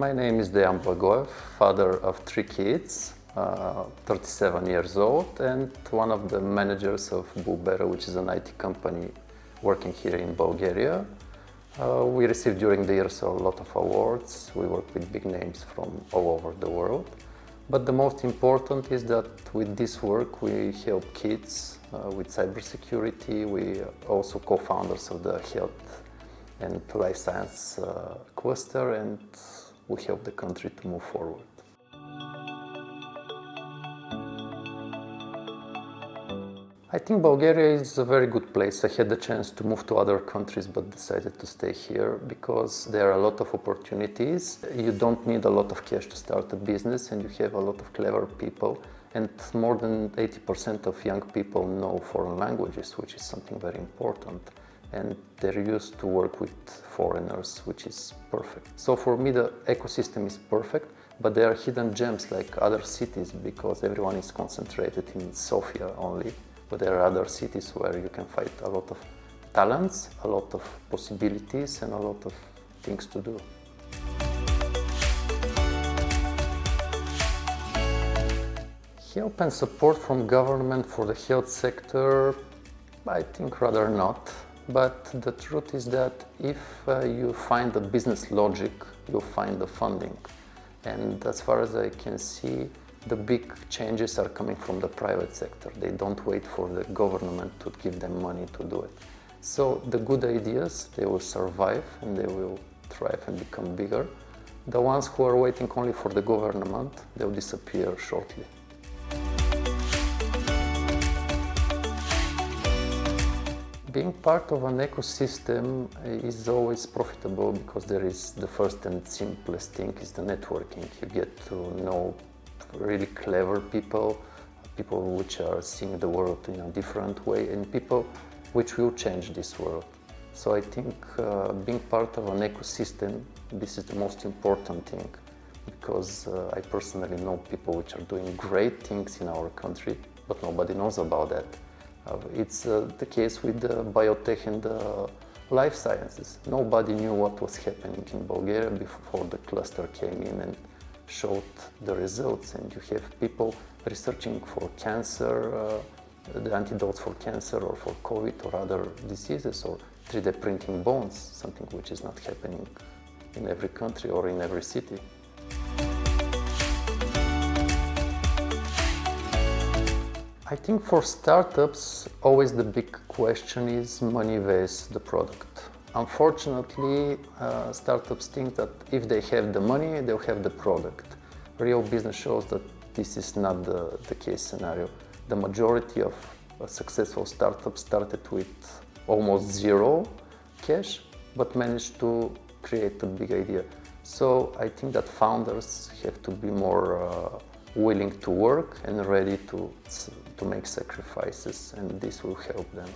My name is Deyan Blagoev, father of 3 kids, 37 years old, and one of the managers of Bulbera, which is an IT company working here in Bulgaria. We received during the years a lot of awards. We work with big names from all over the world. But the most important is that with this work we help kids with cybersecurity. We are also co-founders of the health and life science cluster, and we help the country to move forward. I think Bulgaria is a very good place. I had the chance to move to other countries but decided to stay here because there are a lot of opportunities. You don't need a lot of cash to start a business, and you have a lot of clever people, and more than 80% of young people know foreign languages, which is something very important. And they're used to work with foreigners, which is perfect. So for me the ecosystem is perfect, but there are hidden gems like other cities because everyone is concentrated in Sofia only. But there are other cities where you can find a lot of talents, a lot of possibilities, and a lot of things to do. Help and support from government for the health sector, I think rather not. But the truth is that if you find the business logic, you'll find the funding. And as far as I can see, the big changes are coming from the private sector. They don't wait for the government to give them money to do it. So the good ideas, they will survive and they will thrive and become bigger. The ones who are waiting only for the government, they'll disappear shortly. Being part of an ecosystem is always profitable because there is the first and simplest thing is the networking. You get to know really clever people, people which are seeing the world in a different way, and people which will change this world. So I think being part of an ecosystem, this is the most important thing, because I personally know people which are doing great things in our country, but nobody knows about that. It's the case with the biotech and the life sciences. Nobody knew what was happening in Bulgaria before the cluster came in and showed the results, and you have people researching for cancer, the antidotes for cancer or for COVID or other diseases, or 3D printing bones, something which is not happening in every country or in every city. I think for startups, always the big question is money versus the product. Unfortunately, startups think that if they have the money, they'll have the product. Real business shows that this is not the case scenario. The majority of successful startups started with almost zero cash, but managed to create a big idea. So I think that founders have to be more willing to work and ready to make sacrifices, and this will help them.